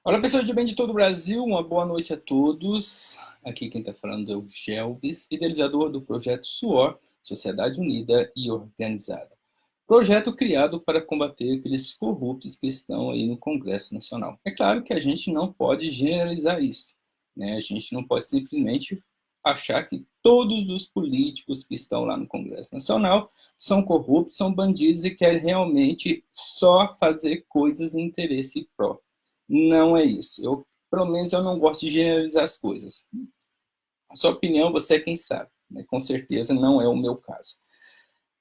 Olá, pessoas de bem de todo o Brasil, uma boa noite a todos. Aqui quem está falando é o Gelvis, idealizador do projeto SUOR, Sociedade Unida e Organizada. Projeto criado para combater aqueles corruptos que estão aí no Congresso Nacional. É claro que a gente não pode generalizar isso, né? A gente não pode simplesmente achar que todos os políticos que estão lá no Congresso Nacional são corruptos, são bandidos e querem realmente só fazer coisas em interesse próprio. Não é isso. Pelo menos, eu não gosto de generalizar as coisas. A sua opinião, você é quem sabe. Né? Com certeza não é o meu caso.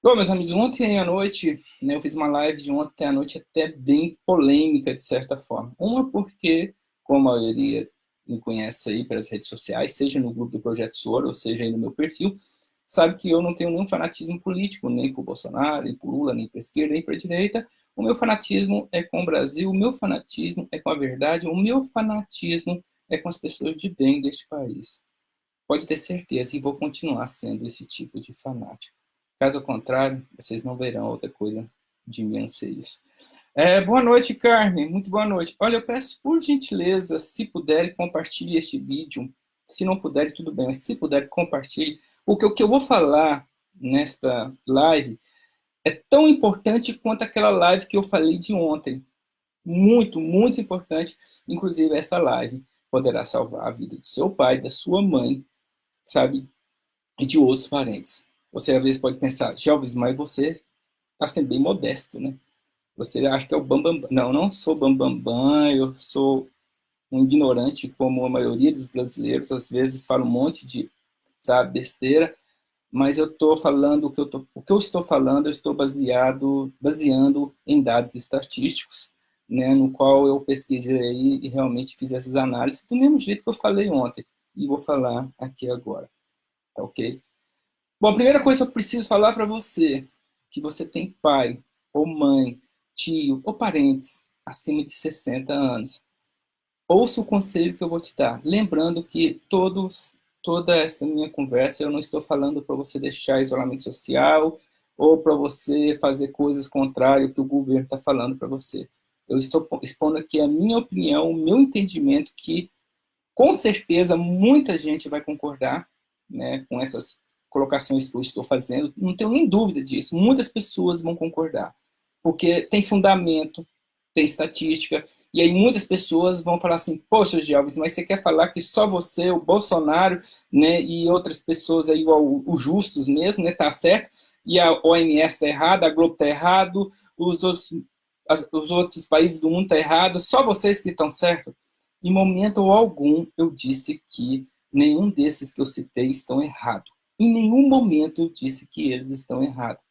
Bom, meus amigos, ontem à noite, né, eu fiz uma live de ontem à noite até bem polêmica, de certa forma. Uma porque, como a maioria me conhece aí pelas redes sociais, seja no grupo do Projeto Soro, ou seja aí no meu perfil, sabe que eu não tenho nenhum fanatismo político, nem por Bolsonaro, nem por Lula, nem para a esquerda, nem para a direita. O meu fanatismo é com o Brasil, o meu fanatismo é com a verdade, o meu fanatismo é com as pessoas de bem deste país. Pode ter certeza, e vou continuar sendo esse tipo de fanático. Caso contrário, vocês não verão outra coisa de mim a não ser isso. Boa noite, Carmen. Muito boa noite. Olha, eu peço, por gentileza, se puderem, compartilhe este vídeo. Se não puderem, tudo bem, mas se puderem, compartilhe. Porque o que eu vou falar nesta live é tão importante quanto aquela live que eu falei de ontem. Muito, muito importante. Inclusive, esta live poderá salvar a vida do seu pai, da sua mãe, sabe? E de outros parentes. Você, às vezes, pode pensar, Gelvis, mas você está sendo bem modesto, né? Você acha que é o bambambam. Bam, bam. Não, eu não sou bambambam, eu sou um ignorante, como a maioria dos brasileiros, às vezes fala um monte de, sabe, besteira, mas eu estou falando o que eu estou falando, eu estou baseando em dados estatísticos, né, no qual eu pesquisei e realmente fiz essas análises, do mesmo jeito que eu falei ontem, e vou falar aqui agora, tá ok? Bom, a primeira coisa que eu preciso falar para você, que você tem pai, ou mãe, tio, ou parentes acima de 60 anos. Ouça o conselho que eu vou te dar. Lembrando que toda essa minha conversa, eu não estou falando para você deixar isolamento social ou para você fazer coisas contrárias ao que o governo está falando para você. Eu estou expondo aqui a minha opinião, o meu entendimento, que com certeza muita gente vai concordar, né, com essas colocações que eu estou fazendo. Não tenho nem dúvida disso. Muitas pessoas vão concordar. Porque tem fundamento, tem estatística, e aí muitas pessoas vão falar assim, poxa, Gelvis, mas você quer falar que só você, o Bolsonaro, né, e outras pessoas aí, o Justus mesmo, né, tá certo, e a OMS está errada, a Globo está errado, os outros países do mundo estão errados, só vocês que estão certos? Em momento algum eu disse que nenhum desses que eu citei estão errados. Em nenhum momento eu disse que eles estão errados.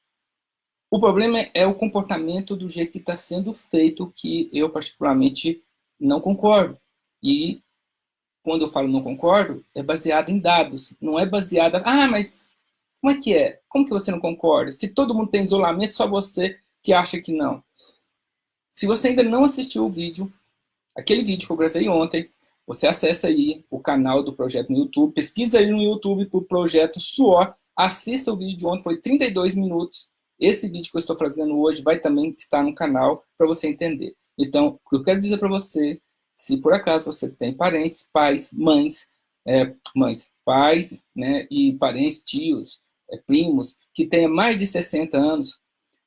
O problema é o comportamento do jeito que está sendo feito, que eu particularmente não concordo. E quando eu falo não concordo, é baseado em dados. Não é baseado... Ah, mas como é que é? Como que você não concorda? Se todo mundo tem isolamento, só você que acha que não. Se você ainda não assistiu o vídeo, aquele vídeo que eu gravei ontem, você acessa aí o canal do projeto no YouTube, pesquisa aí no YouTube por projeto SUOR, assista o vídeo de ontem, foi 32 minutos. Esse vídeo que eu estou fazendo hoje vai também estar no canal para você entender. Então, o que eu quero dizer para você, se por acaso você tem parentes, pais, pais, né, e parentes, tios, primos, que tenha mais de 60 anos,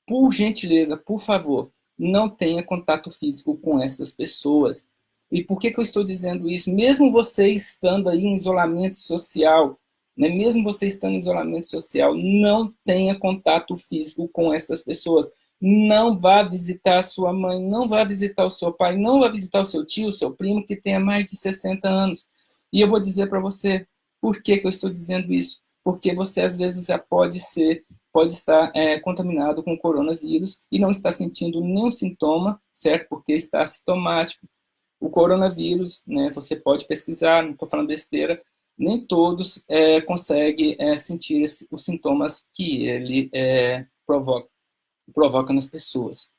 por gentileza, por favor, não tenha contato físico com essas pessoas. E por que eu estou dizendo isso? Mesmo você estando aí em isolamento social, né? Mesmo você estando em isolamento social, não tenha contato físico com essas pessoas. Não vá visitar a sua mãe, não vá visitar o seu pai, não vá visitar o seu tio, o seu primo que tenha mais de 60 anos. E eu vou dizer para você por que eu estou dizendo isso. Porque você às vezes já pode estar contaminado com coronavírus e não está sentindo nenhum sintoma, certo? Porque está assintomático. O coronavírus, né, você pode pesquisar, não estou falando besteira, nem todos conseguem sentir os sintomas que ele provoca nas pessoas.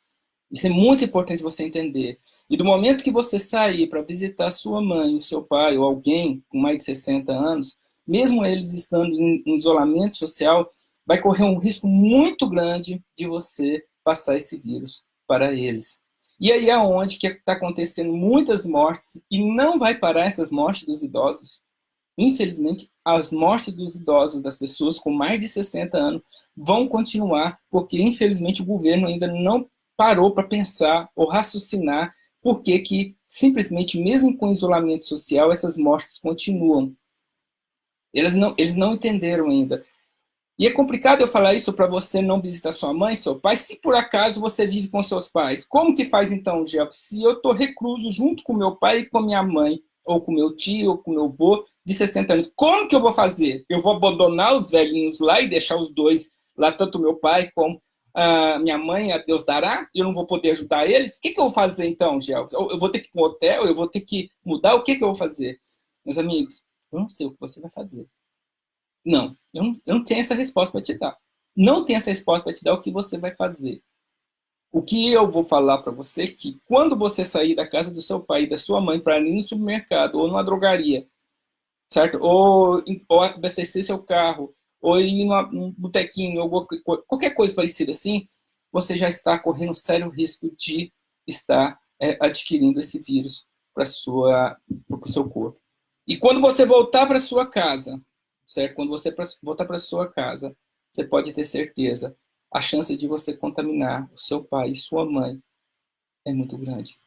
Isso é muito importante você entender. E do momento que você sair para visitar sua mãe, o seu pai ou alguém com mais de 60 anos, mesmo eles estando em isolamento social, vai correr um risco muito grande de você passar esse vírus para eles. E aí é onde que está acontecendo muitas mortes, e não vai parar essas mortes dos idosos. Infelizmente, as mortes dos idosos, das pessoas com mais de 60 anos, vão continuar, porque infelizmente o governo ainda não parou para pensar ou raciocinar por que simplesmente, mesmo com isolamento social, essas mortes continuam. Eles não entenderam ainda. E é complicado eu falar isso para você não visitar sua mãe, seu pai, se por acaso você vive com seus pais. Como que faz então, Jeff? Se eu estou recluso junto com meu pai e com minha mãe, ou com meu tio, ou com meu avô de 60 anos, como que eu vou fazer? Eu vou abandonar os velhinhos lá e deixar os dois lá, tanto meu pai como a minha mãe, a Deus dará? E eu não vou poder ajudar eles? O que que eu vou fazer então, Jeff? Eu vou ter que ir para um hotel? Eu vou ter que mudar? O que que eu vou fazer? Meus amigos, eu não sei o que você vai fazer. Não, eu não tenho essa resposta para te dar. Não tenho essa resposta para te dar o que você vai fazer. O que eu vou falar para você é que quando você sair da casa do seu pai e da sua mãe para ir no supermercado ou numa drogaria, certo? Ou abastecer seu carro, ou ir num botequinho, ou qualquer coisa parecida assim, você já está correndo sério risco de estar adquirindo esse vírus para o seu corpo. E quando você voltar para sua casa, certo? Quando você voltar para sua casa, você pode ter certeza, a chance de você contaminar o seu pai e sua mãe é muito grande.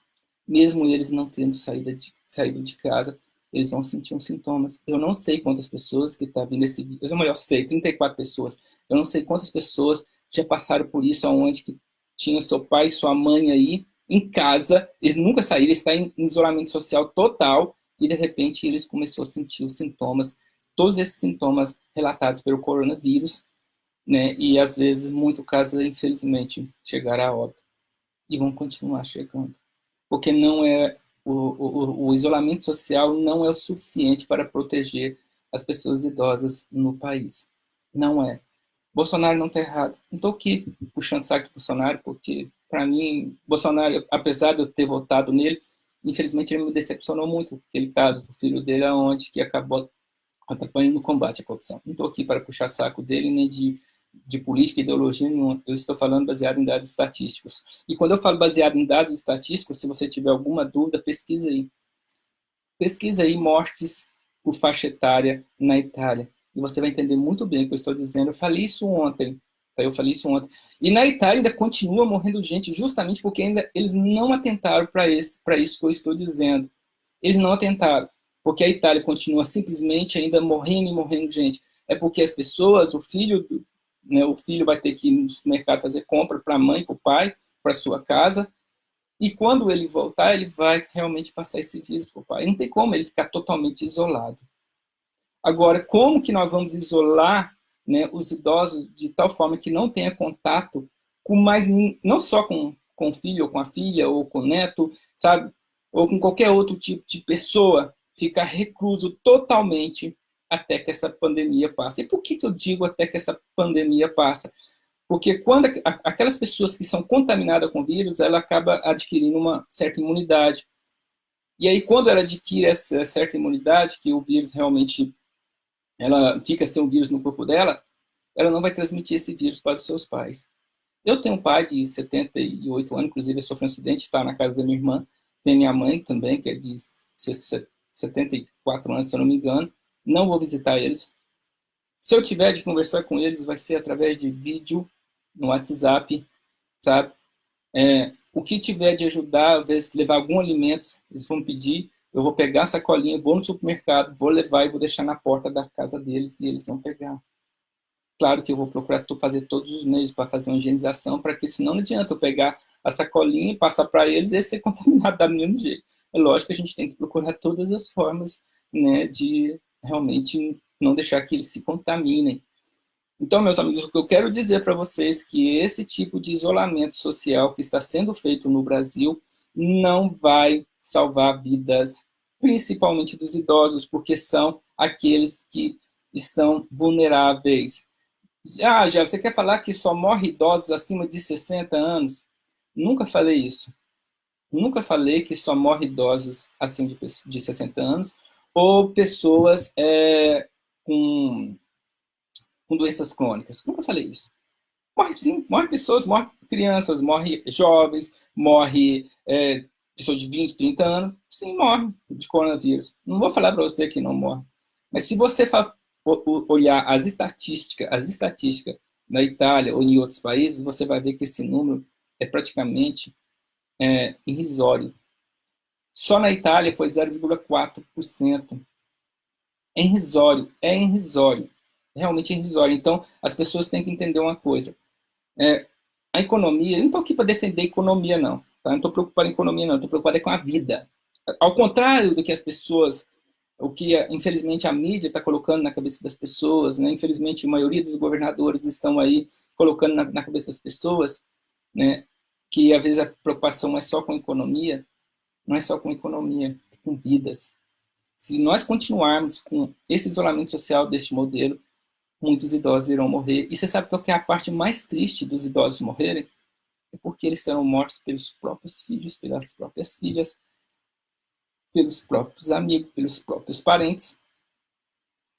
Mesmo eles não tendo saído de casa, eles vão sentir os sintomas. Eu não sei quantas pessoas que estão vindo esse vídeo, eu sei, 34 pessoas. Eu não sei quantas pessoas já passaram por isso, aonde que tinha seu pai e sua mãe aí em casa, eles nunca saíram, eles estão em isolamento social total, e de repente eles começaram a sentir os sintomas, todos esses sintomas relatados pelo coronavírus, né? E às vezes, muito casos, infelizmente, chegaram a óbito. E vão continuar chegando. Porque não é o isolamento social não é o suficiente para proteger as pessoas idosas no país. Não é. Bolsonaro não está errado. Não estou aqui puxando saco de Bolsonaro, porque, para mim, Bolsonaro, apesar de eu ter votado nele, infelizmente ele me decepcionou muito. Aquele caso do filho dele, onde que acabou atrapalhando no combate à corrupção. Não estou aqui para puxar saco dele, nem de política e ideologia nenhuma. Eu estou falando baseado em dados estatísticos. E quando eu falo baseado em dados estatísticos, se você tiver alguma dúvida, pesquisa aí. Pesquisa aí mortes por faixa etária na Itália. E você vai entender muito bem o que eu estou dizendo. Eu falei isso ontem. Tá? Eu falei isso ontem. E na Itália ainda continua morrendo gente, justamente porque ainda eles não atentaram para isso que eu estou dizendo. Eles não atentaram. Porque a Itália continua simplesmente ainda morrendo e morrendo gente. É porque as pessoas, o filho vai ter que ir no supermercado fazer compra para a mãe, para o pai, para sua casa, e quando ele voltar, ele vai realmente passar esse vírus para o pai. Não tem como ele ficar totalmente isolado. Agora, como que nós vamos isolar, né, os idosos de tal forma que não tenha contato com mais, não só com o filho, ou com a filha, ou com o neto, sabe? Ou com qualquer outro tipo de pessoa, ficar recluso totalmente até que essa pandemia passe. E por que eu digo até que essa pandemia passa? Porque quando aquelas pessoas que são contaminadas com vírus, ela acaba adquirindo uma certa imunidade. E aí, quando ela adquire essa certa imunidade, que o vírus realmente ela fica sem um vírus no corpo dela, ela não vai transmitir esse vírus para os seus pais. Eu tenho um pai de 78 anos, inclusive sofreu um acidente, está na casa da minha irmã. Tem minha mãe também, que é de 74 anos, se eu não me engano. Não vou visitar eles. Se eu tiver de conversar com eles, vai ser através de vídeo, no WhatsApp, sabe? O que tiver de ajudar, às vezes levar algum alimento, eles vão pedir, eu vou pegar a sacolinha, vou no supermercado, vou levar e vou deixar na porta da casa deles e eles vão pegar. Claro que eu vou procurar fazer todos os meios para fazer uma higienização, para que senão não adianta eu pegar a sacolinha e passar para eles e ser contaminado do mesmo jeito. É lógico que a gente tem que procurar todas as formas, né, de realmente não deixar que eles se contaminem. Então, meus amigos, o que eu quero dizer para vocês é que esse tipo de isolamento social que está sendo feito no Brasil não vai salvar vidas, principalmente dos idosos, porque são aqueles que estão vulneráveis. Já, você quer falar que só morre idosos acima de 60 anos? Nunca falei isso. Nunca falei que só morre idosos acima de 60 anos ou pessoas com doenças crônicas. Nunca falei isso. Morre sim, morre pessoas, morre crianças, morre jovens, morre pessoas de 20, 30 anos, sim, morre de coronavírus. Não vou falar para você que não morre. Mas se você olhar as estatísticas na Itália ou em outros países, você vai ver que esse número é praticamente irrisório. Só na Itália foi 0,4%. É irrisório, é irrisório. Realmente é irrisório. Então, as pessoas têm que entender uma coisa. A economia, eu não estou aqui para defender a economia, não. Tá? Não estou preocupado em economia, não. Estou preocupado com a vida. Ao contrário do que as pessoas, o que infelizmente a mídia está colocando na cabeça das pessoas, né? Infelizmente a maioria dos governadores estão aí colocando na cabeça das pessoas, né? Que às vezes a preocupação é só com a economia, não é só com a economia, é com vidas. Se nós continuarmos com esse isolamento social deste modelo, muitos idosos irão morrer. E você sabe qual que é a parte mais triste dos idosos morrerem? É porque eles serão mortos pelos próprios filhos, pelas próprias filhas, pelos próprios amigos, pelos próprios parentes,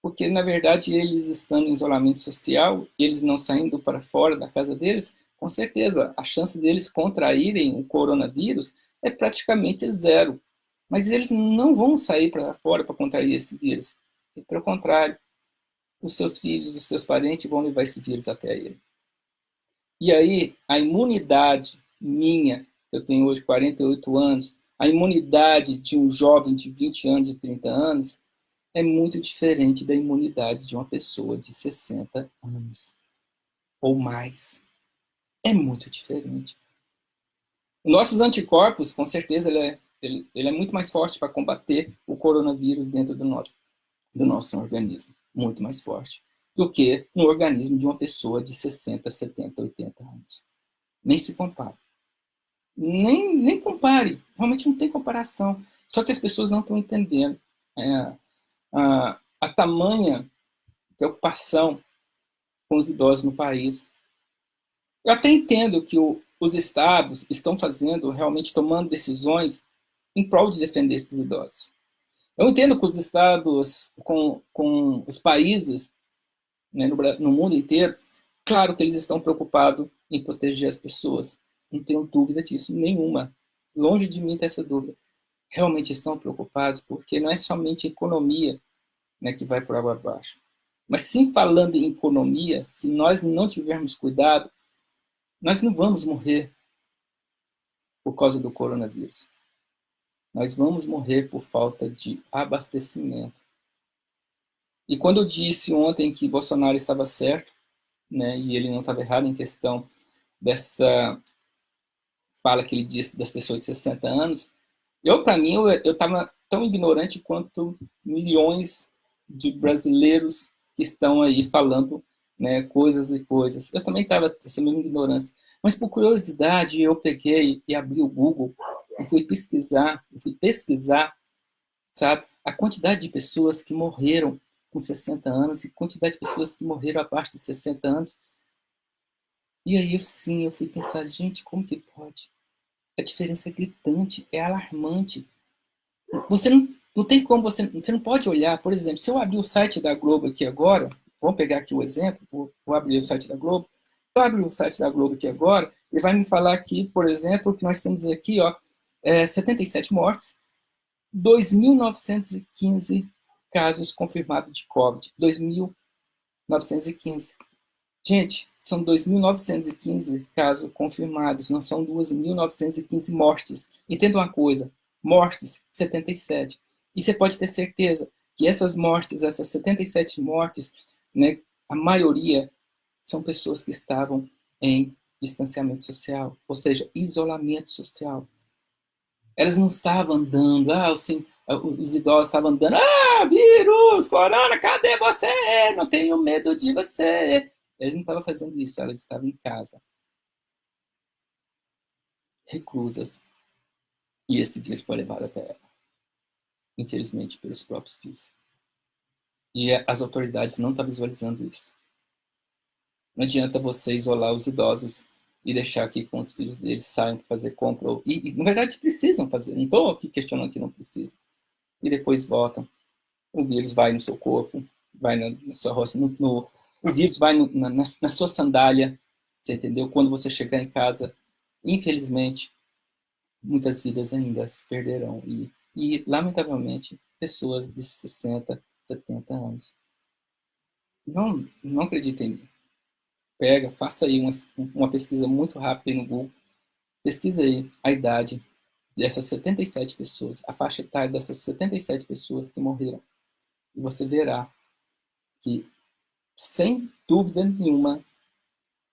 porque na verdade eles estando em isolamento social, eles não saindo para fora da casa deles, com certeza a chance deles contraírem o coronavírus é praticamente zero. Mas eles não vão sair para fora para contrair esse vírus. Pelo contrário, os seus filhos, os seus parentes vão levar esse vírus até ele. E aí, a imunidade minha, eu tenho hoje 48 anos, a imunidade de um jovem de 20 anos, de 30 anos, é muito diferente da imunidade de uma pessoa de 60 anos ou mais. É muito diferente. Nossos anticorpos, com certeza, ele é muito mais forte para combater o coronavírus dentro do nosso organismo. Muito mais forte do que no organismo de uma pessoa de 60, 70, 80 anos. Nem se compara. Nem compare. Realmente não tem comparação. Só que as pessoas não estão entendendo a tamanha preocupação com os idosos no país. Eu até entendo que os estados estão fazendo, realmente tomando decisões em prol de defender esses idosos. Eu entendo que os estados, com os países, né, no mundo inteiro, claro que eles estão preocupados em proteger as pessoas. Não tenho dúvida disso, nenhuma. Longe de mim ter essa dúvida. Realmente estão preocupados porque não é somente a economia, né, que vai por água abaixo. Mas sim, falando em economia, se nós não tivermos cuidado, nós não vamos morrer por causa do coronavírus. Nós vamos morrer por falta de abastecimento. E quando eu disse ontem que Bolsonaro estava certo, né, e ele não estava errado em questão dessa fala que ele disse das pessoas de 60 anos, para mim, eu estava tão ignorante quanto milhões de brasileiros que estão aí falando, né, coisas e coisas. Eu também estava essa mesma ignorância. Mas por curiosidade, eu peguei e abri o Google e fui pesquisar, sabe, a quantidade de pessoas que morreram com 60 anos e quantidade de pessoas que morreram abaixo de 60 anos. E aí, sim, eu fui pensar, gente, como que pode? A diferença é gritante, é alarmante. Você não tem como, você não pode olhar, por exemplo, se eu abrir o site da Globo aqui agora, vamos pegar aqui o exemplo, vou abrir o site da Globo, eu abro o site da Globo aqui agora, ele vai me falar aqui, por exemplo, que nós temos aqui, ó, 77 mortes, 2.915 casos confirmados de Covid. 2.915. Gente, são 2.915 casos confirmados, não são 2.915 mortes. Entenda uma coisa, mortes, 77. E você pode ter certeza que essas mortes, essas 77 mortes, né, a maioria são pessoas que estavam em distanciamento social, ou seja, isolamento social. Elas não estavam andando, os idosos estavam andando, vírus, corona, cadê você? Não tenho medo de você. Eles não estavam fazendo isso, elas estavam em casa, reclusas. E esse vírus foi levado até ela, infelizmente, pelos próprios filhos. E as autoridades não estão visualizando isso. Não adianta você isolar os idosos e deixar que com os filhos deles saiam para fazer compra. E, na verdade, precisam fazer. Não estou aqui questionando que não precisam. E depois voltam. O vírus vai no seu corpo, vai na sua roça, o vírus vai na sua sandália, Você entendeu? Quando você chegar em casa, infelizmente, muitas vidas ainda se perderão. Lamentavelmente, pessoas de 60, 70 anos. Não acreditem em mim. Pega, faça aí uma pesquisa muito rápida no Google. Pesquisa aí a idade dessas 77 pessoas, a faixa etária dessas 77 pessoas que morreram. E você verá que, sem dúvida nenhuma,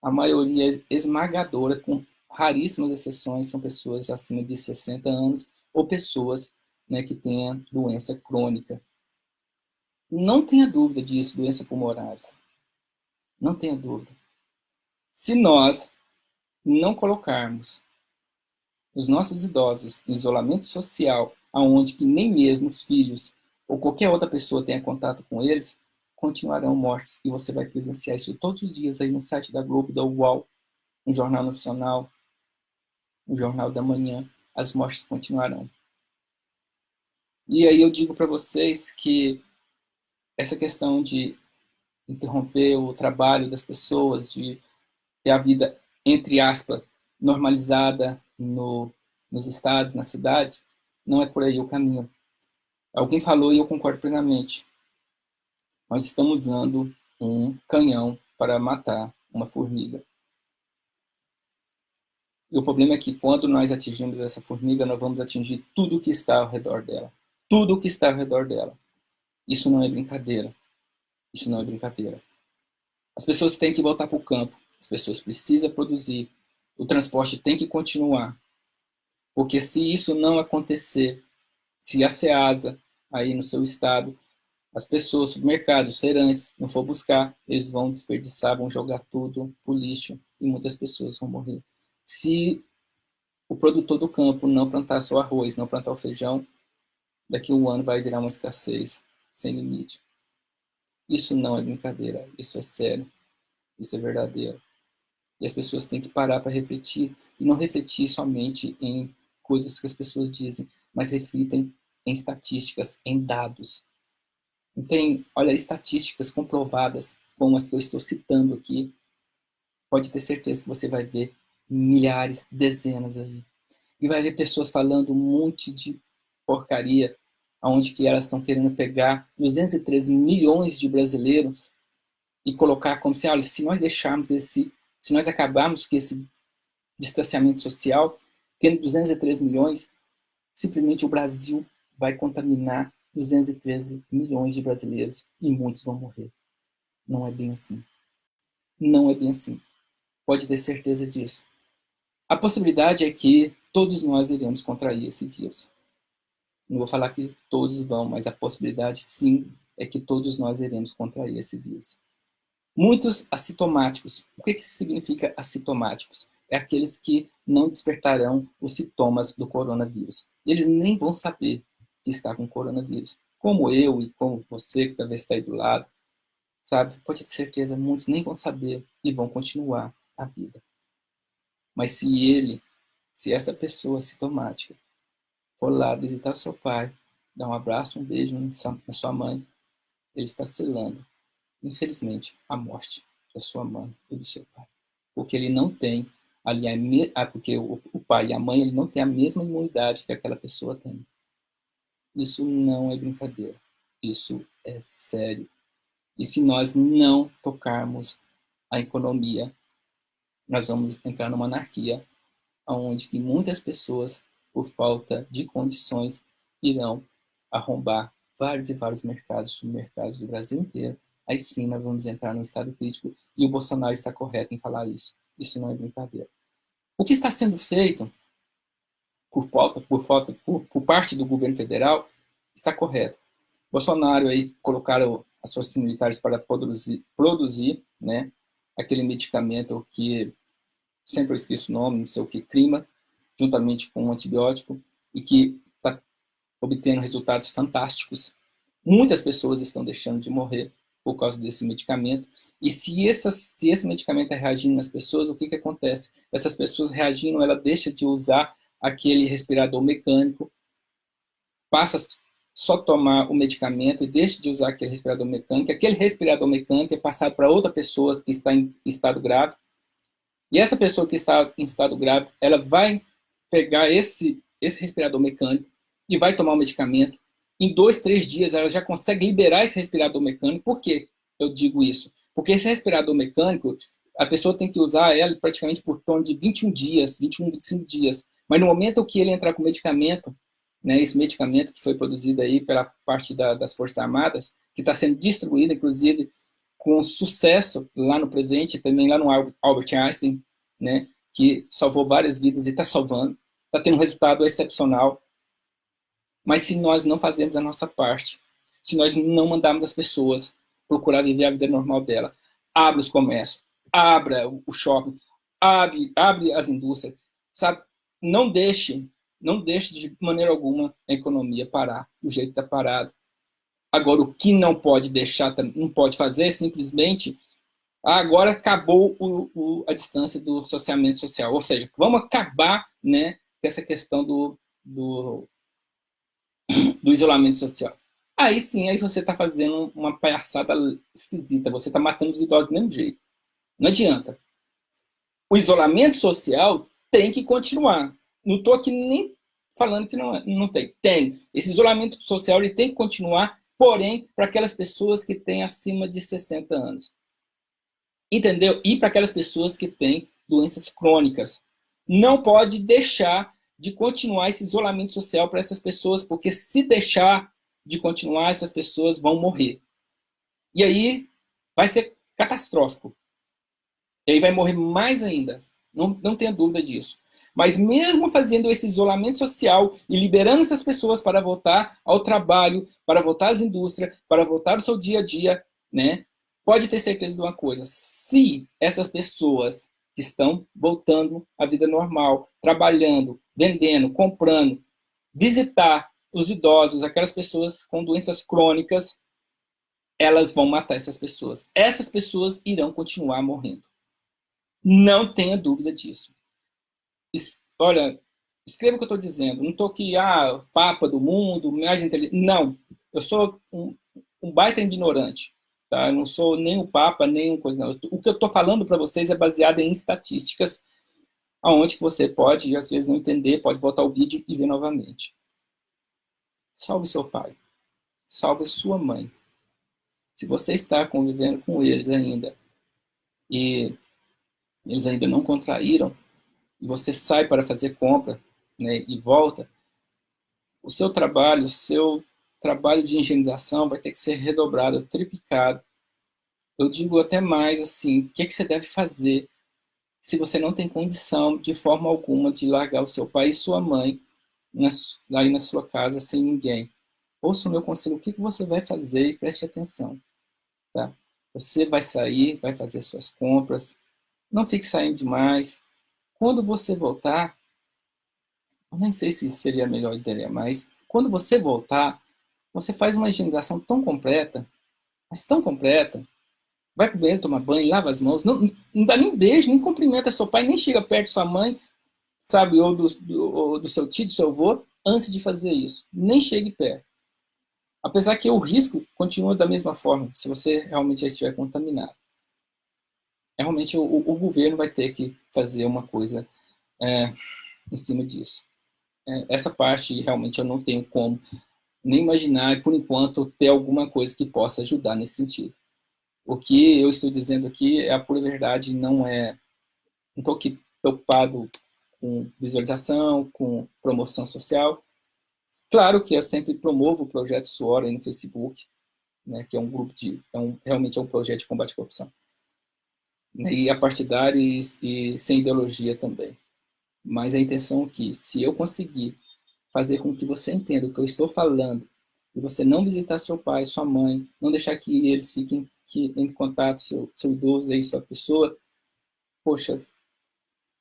a maioria esmagadora, com raríssimas exceções, são pessoas acima de 60 anos ou pessoas, né, que tenham doença crônica. Não tenha dúvida disso, doenças pulmonares. Não tenha dúvida. Se nós não colocarmos os nossos idosos em isolamento social, aonde que nem mesmo os filhos ou qualquer outra pessoa tenha contato com eles, continuarão mortes. E você vai presenciar isso todos os dias aí no site da Globo, da UOL, no Jornal Nacional, no Jornal da Manhã. As mortes continuarão. E aí eu digo para vocês que essa questão de interromper o trabalho das pessoas, de ter a vida, entre aspas, normalizada nos estados, nas cidades, não é por aí o caminho. Alguém falou e eu concordo plenamente. Nós estamos usando um canhão para matar uma formiga. E o problema é que quando nós atingimos essa formiga, nós vamos atingir tudo o que está ao redor dela. Tudo o que está ao redor dela. Isso não é brincadeira. Isso não é brincadeira. As pessoas têm que voltar para o campo. As pessoas precisam produzir. O transporte tem que continuar. Porque se isso não acontecer, se a Ceasa, aí no seu estado, as pessoas, supermercados, feirantes, não for buscar, eles vão desperdiçar, vão jogar tudo pro lixo e muitas pessoas vão morrer. Se o produtor do campo não plantar seu arroz, não plantar o feijão, daqui a um ano vai virar uma escassez sem limite. Isso não é brincadeira, isso é sério, isso é verdadeiro. E as pessoas têm que parar para refletir, e não refletir somente em coisas que as pessoas dizem, mas reflitem em estatísticas, em dados. Tem, olha, estatísticas comprovadas, como as que eu estou citando aqui, pode ter certeza que você vai ver milhares, dezenas aí. E vai ver pessoas falando um monte de porcaria, onde que elas estão querendo pegar 213 milhões de brasileiros e colocar como se, olha, se nós deixarmos se nós acabarmos com esse distanciamento social, tendo 213 milhões, simplesmente o Brasil vai contaminar 213 milhões de brasileiros e muitos vão morrer. Não é bem assim. Não é bem assim. Pode ter certeza disso. A possibilidade é que todos nós iremos contrair esse vírus. Não vou falar que todos vão, mas a possibilidade sim é que todos nós iremos contrair esse vírus. Muitos assintomáticos. O que significa assintomáticos? É aqueles que não despertarão os sintomas do coronavírus. Eles nem vão saber que está com coronavírus. Como eu e como você, que talvez está aí do lado, sabe? Pode ter certeza, muitos nem vão saber e vão continuar a vida. Mas se essa pessoa assintomática for lá visitar seu pai, dar um abraço, um beijo na sua mãe, ele está selando, infelizmente, a morte da sua mãe e do seu pai. Porque ele não tem, porque o pai e a mãe ele não tem a mesma imunidade que aquela pessoa tem. Isso não é brincadeira. Isso é sério. E se nós não tocarmos a economia, nós vamos entrar numa anarquia, onde muitas pessoas, por falta de condições, irão arrombar vários e vários mercados, supermercados do Brasil inteiro. Aí sim nós vamos entrar num estado crítico e o Bolsonaro está correto em falar isso. Isso não é brincadeira. O que está sendo feito por parte do governo federal está correto. Bolsonaro aí colocaram as forças militares para produzir, né, aquele medicamento que sempre eu esqueço o nome, não sei o que, Crima, juntamente com um antibiótico, e que está obtendo resultados fantásticos. Muitas pessoas estão deixando de morrer por causa desse medicamento. E se esse medicamento é reagindo nas pessoas, o que acontece? Essas pessoas reagindo, ela deixa de usar aquele respirador mecânico, passa a só tomar o medicamento e deixa de usar aquele respirador mecânico. Aquele respirador mecânico é passado para outra pessoa que está em estado grave. E essa pessoa que está em estado grave, ela vai pegar esse respirador mecânico e vai tomar o medicamento. Em 2, 3 dias, ela já consegue liberar esse respirador mecânico. Por que eu digo isso? Porque esse respirador mecânico, a pessoa tem que usar ele praticamente por torno de 21 dias, 21, 25 dias. Mas no momento que ele entrar com o medicamento, né, esse medicamento que foi produzido aí pela parte das Forças Armadas, que está sendo distribuído, inclusive, com sucesso lá no presente, também lá no Albert Einstein, né, que salvou várias vidas e está salvando, está tendo um resultado excepcional. Mas se nós não fazemos a nossa parte, se nós não mandarmos as pessoas procurar viver a vida normal dela, abre os comércios, abra o shopping, abre as indústrias, sabe? Não deixe de maneira alguma a economia parar do jeito que está parado. Agora, o que não pode deixar, não pode fazer, é simplesmente agora acabou a distância do sociamento social. Ou seja, vamos acabar, né, com essa questão do isolamento social. Aí sim, aí você está fazendo uma palhaçada esquisita. Você está matando os idosos do mesmo jeito. Não adianta. O isolamento social tem que continuar. Não estou aqui nem falando que não tem. Tem. Esse isolamento social ele tem que continuar, porém, para aquelas pessoas que têm acima de 60 anos. Entendeu? E para aquelas pessoas que têm doenças crônicas. Não pode deixar de continuar esse isolamento social para essas pessoas, porque se deixar de continuar, essas pessoas vão morrer. E aí vai ser catastrófico. E aí vai morrer mais ainda. Não tenha dúvida disso. Mas mesmo fazendo esse isolamento social e liberando essas pessoas para voltar ao trabalho, para voltar às indústrias, para voltar ao seu dia a dia, né? Pode ter certeza de uma coisa. Se essas pessoas que estão voltando à vida normal, trabalhando, vendendo, comprando, visitar os idosos, aquelas pessoas com doenças crônicas, elas vão matar essas pessoas. Essas pessoas irão continuar morrendo. Não tenha dúvida disso. Olha, escreva o que eu estou dizendo. Não estou aqui, papa do mundo, mais inteligente. Não. Eu sou um baita ignorante. Tá? Eu não sou nem o papa, nem coisa. Não. O que eu estou falando para vocês é baseado em estatísticas, aonde que você pode, às vezes, não entender, pode voltar o vídeo e ver novamente. Salve seu pai. Salve sua mãe. Se você está convivendo com eles ainda e eles ainda não contraíram, e você sai para fazer compra, né, e volta, o seu trabalho de higienização vai ter que ser redobrado, triplicado. Eu digo até mais assim, o que você deve fazer se você não tem condição de forma alguma de largar o seu pai e sua mãe aí na sua casa sem ninguém. Ouça o meu conselho, o que você vai fazer e preste atenção. Tá? Você vai sair, vai fazer suas compras, não fique saindo demais. Quando você voltar, eu nem sei se seria a melhor ideia, mas quando você voltar, você faz uma higienização tão completa, mas tão completa, vai pro banheiro tomar banho, lava as mãos, não dá nem beijo, nem cumprimenta seu pai, nem chega perto de sua mãe, sabe, ou do seu tio, do seu avô, antes de fazer isso. Nem chegue perto. Apesar que o risco continua da mesma forma, se você realmente já estiver contaminado. Realmente o governo vai ter que fazer uma coisa em cima disso. Essa parte realmente eu não tenho como nem imaginar, por enquanto, ter alguma coisa que possa ajudar nesse sentido. O que eu estou dizendo aqui é a pura verdade, não estou aqui preocupado com visualização, com promoção social. Claro que eu sempre promovo o projeto Suor aí no Facebook, né, que é um grupo realmente é um projeto de combate à corrupção. E apartidário e sem ideologia também. Mas a intenção é que, se eu conseguir fazer com que você entenda o que eu estou falando, e você não visitar seu pai, sua mãe, não deixar que eles fiquem em contato, seu idoso aí, sua pessoa, poxa,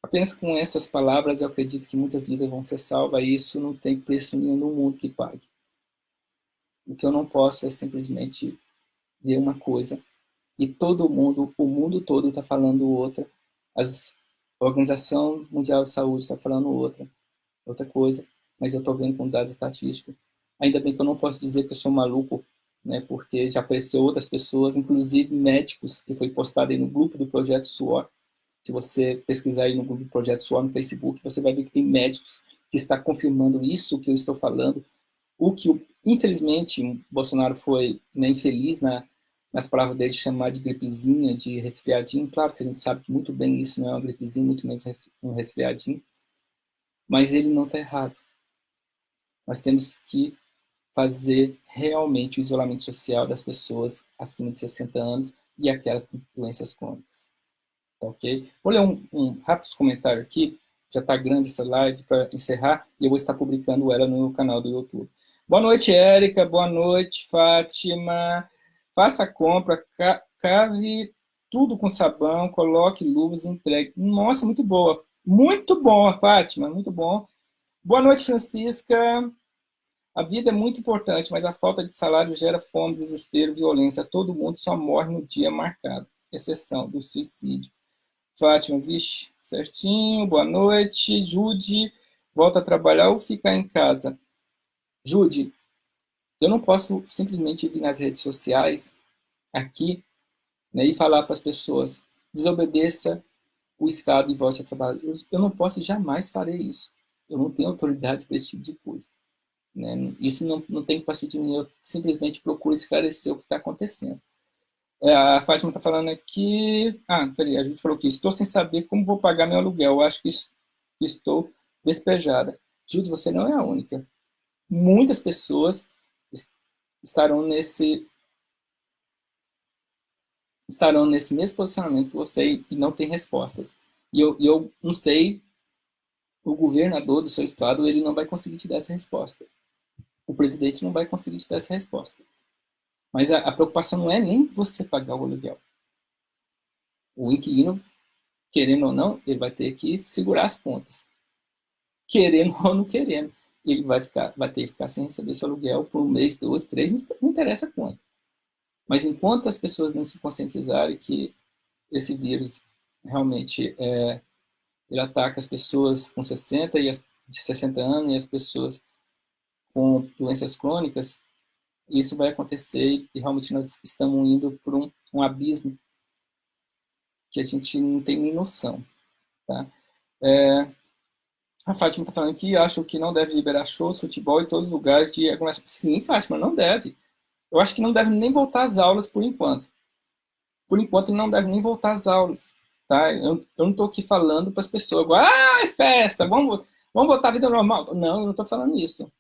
apenas com essas palavras eu acredito que muitas vidas vão ser salvas, e isso não tem preço nenhum no mundo que pague. O que eu não posso é simplesmente ver uma coisa e todo mundo, o mundo todo está falando outra, a Organização Mundial de Saúde está falando outra coisa, mas eu estou vendo com dados estatísticos. Ainda bem que eu não posso dizer que eu sou maluco, né, porque já apareceu outras pessoas, inclusive médicos, que foi postado aí no grupo do Projeto Suor, Se você pesquisar aí no Google Projeto Suor no Facebook, você vai ver que tem médicos que estão confirmando isso que eu estou falando. O que, infelizmente, o Bolsonaro foi, né, infeliz nas palavras dele de chamar de gripezinha, de resfriadinho. Claro que a gente sabe que muito bem isso não é uma gripezinha, muito menos um resfriadinho. Mas ele não está errado. Nós temos que fazer realmente o isolamento social das pessoas acima de 60 anos e aquelas com doenças crônicas. Tá ok? Vou ler um rápido comentário aqui, já está grande essa live para encerrar, e eu vou estar publicando ela no meu canal do YouTube. Boa noite, Érica. Boa noite, Fátima. Faça a compra, cave tudo com sabão, coloque luvas e entregue. Nossa, muito boa. Muito bom, Fátima, muito bom. Boa noite, Francisca. A vida é muito importante, mas a falta de salário gera fome, desespero, violência. Todo mundo só morre no dia marcado, exceção do suicídio. Fátima, vixe, certinho, boa noite. Jude, volta a trabalhar ou ficar em casa? Jude, eu não posso simplesmente vir nas redes sociais, aqui, né, e falar para as pessoas, desobedeça o Estado e volte a trabalhar. Eu não posso, jamais farei isso. Eu não tenho autoridade para esse tipo de coisa. Né? Isso não tem que partir de mim, eu simplesmente procuro esclarecer o que está acontecendo. A Fátima está falando aqui. Peraí, a gente falou que estou sem saber como vou pagar meu aluguel. Eu acho que estou despejada. Júlio, você não é a única. Muitas pessoas estarão nesse mesmo posicionamento que você e não tem respostas. E eu não sei, o governador do seu estado, ele não vai conseguir te dar essa resposta. O presidente não vai conseguir te dar essa resposta. Mas a preocupação não é nem você pagar o aluguel. O inquilino, querendo ou não, ele vai ter que segurar as pontas. Querendo ou não querendo. Ele vai ter que ficar sem receber seu aluguel por um mês, 2, 3, não interessa quanto. Mas enquanto as pessoas não se conscientizarem que esse vírus realmente ele ataca as pessoas com 60 de 60 anos e as pessoas com doenças crônicas, isso vai acontecer e realmente nós estamos indo por um abismo que a gente não tem nem noção. Tá? A Fátima está falando que acho que não deve liberar shows, futebol e todos os lugares de aglomeração. Sim, Fátima, não deve. Eu acho que não deve nem voltar às aulas por enquanto. Por enquanto, não deve nem voltar às aulas. Tá? Eu não estou aqui falando para as pessoas agora, é festa, vamos voltar à vida normal. Não, eu não estou falando isso.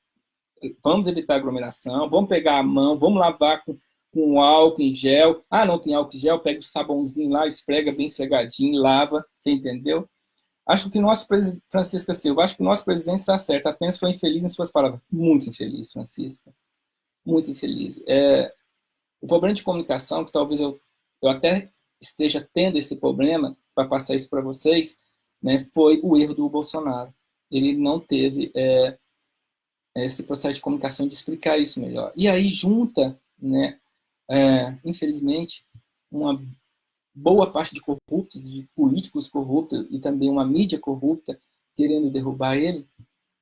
Vamos evitar aglomeração, vamos pegar a mão, vamos lavar com álcool em gel. Não tem álcool em gel, pega o sabãozinho lá, esfrega bem esfregadinho, lava, você entendeu? Acho que o nosso presidente, Francisca Silva, acho que o nosso presidente está certo, apenas foi infeliz em suas palavras. Muito infeliz, Francisca. Muito infeliz. O problema de comunicação, que talvez eu até esteja tendo esse problema, para passar isso para vocês, né, foi o erro do Bolsonaro. Ele não teve esse processo de comunicação de explicar isso melhor. E aí junta, né, infelizmente, uma boa parte de corruptos, de políticos corruptos e também uma mídia corrupta querendo derrubar ele.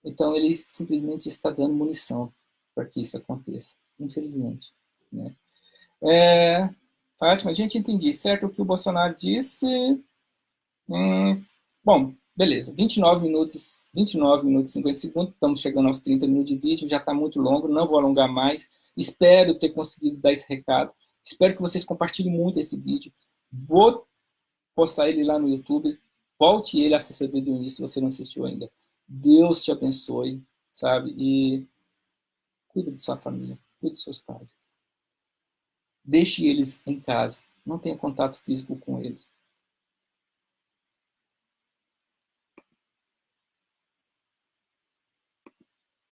Então ele simplesmente está dando munição para que isso aconteça, infelizmente. Né? Fátima, a gente entendi, certo o que o Bolsonaro disse. Bom, beleza, 29 minutos e 50 segundos, estamos chegando aos 30 minutos de vídeo, já está muito longo, não vou alongar mais. Espero ter conseguido dar esse recado. Espero que vocês compartilhem muito esse vídeo. Vou postar ele lá no YouTube. Volte ele a assistir do início, se você não assistiu ainda. Deus te abençoe, sabe? E cuida de sua família, cuide de seus pais. Deixe eles em casa. Não tenha contato físico com eles.